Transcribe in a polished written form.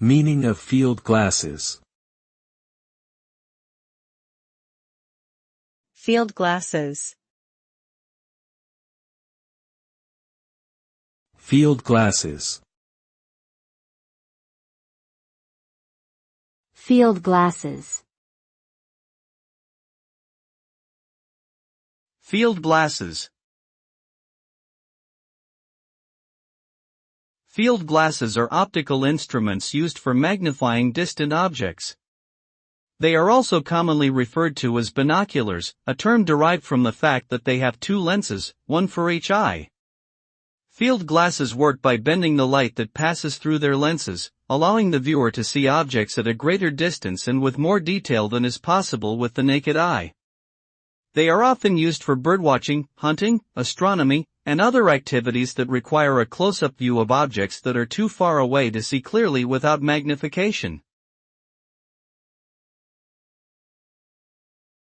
Meaning of field glasses. Field glasses. Field glasses. Field glasses. Field glasses. Field glasses are optical instruments used for magnifying distant objects. They are also commonly referred to as binoculars, a term derived from the fact that they have two lenses, one for each eye. Field glasses work by bending the light that passes through their lenses, allowing the viewer to see objects at a greater distance and with more detail than is possible with the naked eye. They are often used for birdwatching, hunting, astronomy, and other activities that require a close-up view of objects that are too far away to see clearly without magnification.